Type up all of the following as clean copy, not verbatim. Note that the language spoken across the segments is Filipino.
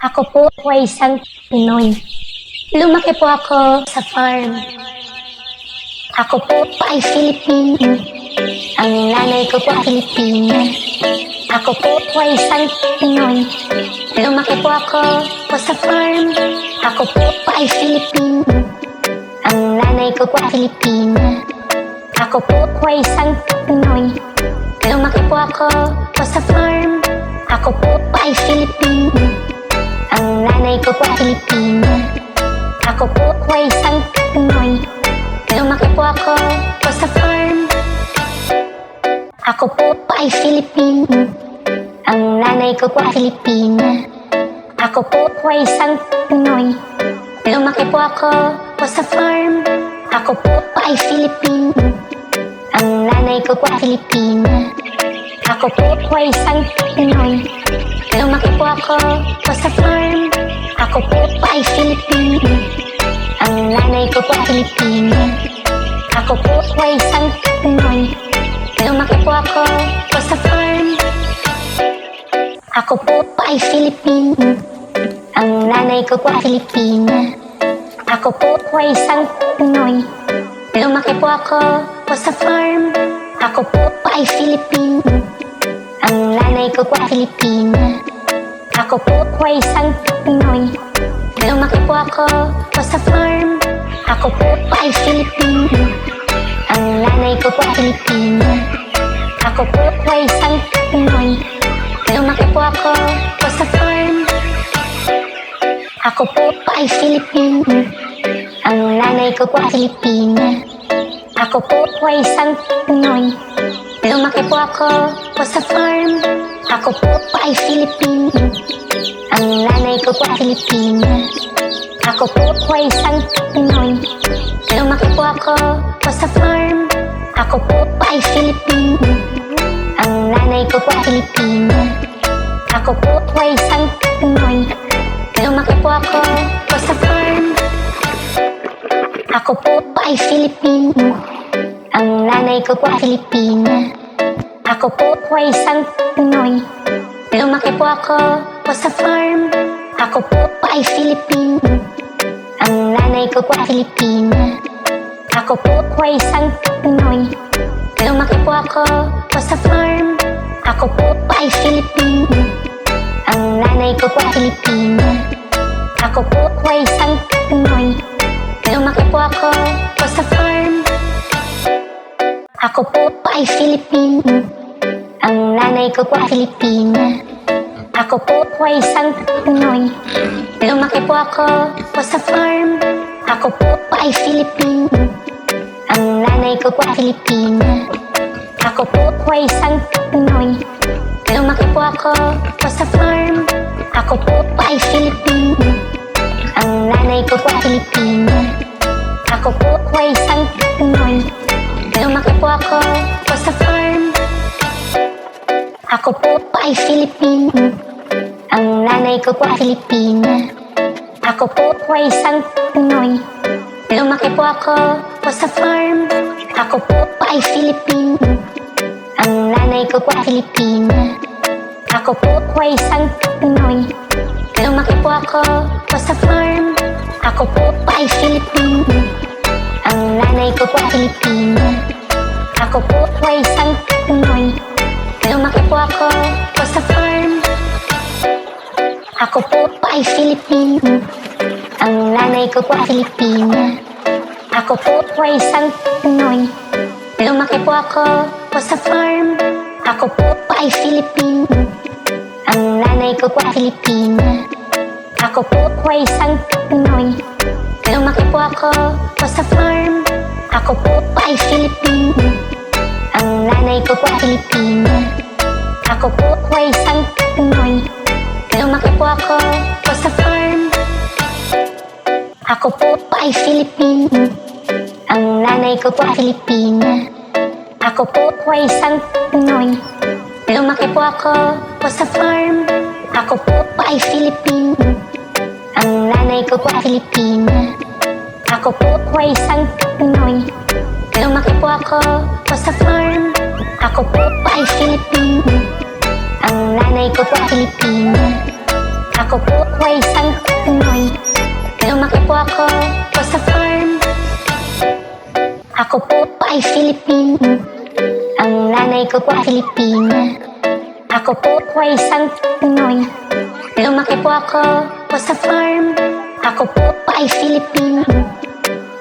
Ako po ay isang Pinoy. Lumaki po ako sa farm. Ako po ay Filipino. Ang nanay ko po ay Filipina. Ako po ay isang Pinoy. Lumaki po ako sa farm. Ako po ay Filipino. Ang nanay ko po ay Filipina. Ako po ay isang Pinoy. Lumaki po ako sa farm. Ako po ay Filipino. Ang nanay ko po ay Filipina. Ako po ay isang Pinoy. Lumaki po ako sa farm. Ako po ay Filipino. Ang nanay ko po ay Filipina. Ako po ay isang Pinoy. Lumaki po ako sa farm. Ako po ay Filipino. Ang nanay ko po ay Filipina. Ako po ay isang Pinoy. Lumaki po ako sa farm. Ako po ay Filipino. Ang nanay ko po ay Filipina. Ako po ay isang Pinoy. Lumaki po ako sa farm. Ako po ay Filipino. Ang nanay ko po ay Filipina. Ako po ay isang Pinoy. Lumaki po ako sa farm. Ako po ay Filipino. Ang nanay ko po ay Filipina. Ako po ay isang Pinoy. Lumaki po ako sa farm. Ako po ay Filipino. Ang nanay ko po ay Filipina. Ako po ay isang Pinoy. Lumaki po ako sa farm. Ako po ay Filipino. Ang nanay ko po ay Filipina. Ako po ay isang Pinoy. Lumaki po ako sa farm. Ako po ay Filipino. Ang nanay ko po ay Filipina. Ako po ay isang Pinoy. Lumaki po ako sa farm. Ako po ay Filipino. Ang nanay ko po ay Filipina. Ako po ay isang Pinoy. Lumaki po ako sa farm. Ako po ay Filipino. Ang nanay ko po ay Filipina. Ako po ay isang Pinoy. Lumaki po ako sa farm. Ako po ay Filipino. Ang nanay ko po ay Filipina. Ako po ay isang Pinoy. Lumaki po ako sa farm. Ako po ay Filipino. Ang nanay ko po ay Filipina. Ako po ay isang Pinoy. Lumaki po ako sa farm. Ako po ay Filipino. Ang nanay ko po ay Filipina. Ako po ay isang Pinoy. Lumaki po ako sa farm. Ako po ay Filipino. Ang nanay ko po ay Filipina. Ako po ay isang Pinoy. Lumaki po ako sa farm. Ako po ay Filipino. Ang nanay ko po ay Filipina. Ako po ay isang Pinoy. Lumaki po ako sa farm. Ako po ay Filipino. Ang nanay ko po ay Filipina. Ako po ay isang Pinoy. Lumaki po ako sa farm. Ako po ay Filipino. Ang nanay ko po ay Filipina. Ako po ay isang Pinoy. Lumaki po ako sa farm. Ako po ay Filipino. Ang nanay ko po ay Filipina. Ako po ay isang Pinoy. Lumaki po ako sa farm. Ako po ay Filipino. Ang nanay ko po ay Filipina. Ako po ay isang Pinoy. Lumaki po ako sa farm. Ako po ay Filipino. Ang nanay ko po ay Filipina. Ako po ay isang Pinoy. Lumaki po ako sa farm. Ako po ay Filipino. Ang nanay ko po ay Filipina. Ako po ay isang Pinoy. Lumaki po ako sa farm. Ako po ay Filipino. Ang nanay ko po ay Filipina. Ako po ay isang Pinoy. Lumaki po ako sa farm. Ako po ay Filipino. Ang nanay ko po ay Filipina. Ako po ay isang Pinoy. Lumaki po ako sa farm. Ako po ay Filipino. Ang nanay ko po ay Filipina. Ako po ay isang Pinoy. Lumaki po ako sa farm. Ako po ay Filipino. Ang nanay ko po ay Filipina. Ako po ay isang Pinoy. Lumaki po ako sa farm. Ako po ay Filipino.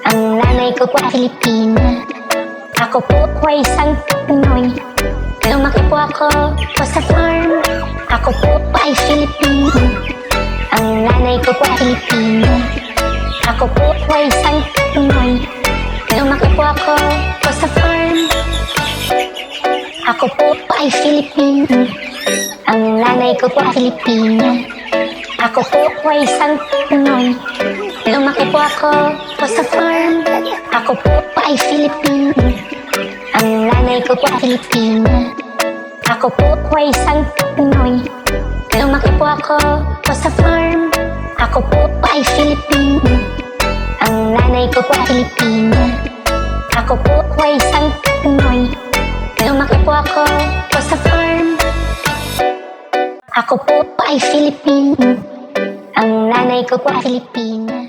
Ang nanay ko po ay Filipina. Ako po ay isang Pinoy. Lumaki po ako sa farm. Ako po ay Filipino. Ang nanay ko po ay Filipina. Ako po ay isang Pinoy. Lumaki po ako sa farm. Ako po ay Filipino. Ang nanay ko po ay Filipina. Ako po ay isang Pinoy. Lumaki po ako sa farm. Ako po ay Filipino. Ang nanay ko po ay Filipina. Ako po ay isang Pinoy. Lumaki po ako sa farm. Ako po ay Filipino. Ang nanay ko po ay Filipina. Ako po ay isang Pinoy. Lumaki po ako sa farm. Ako po ay Filipino. Ang nanay ko po ay Filipina.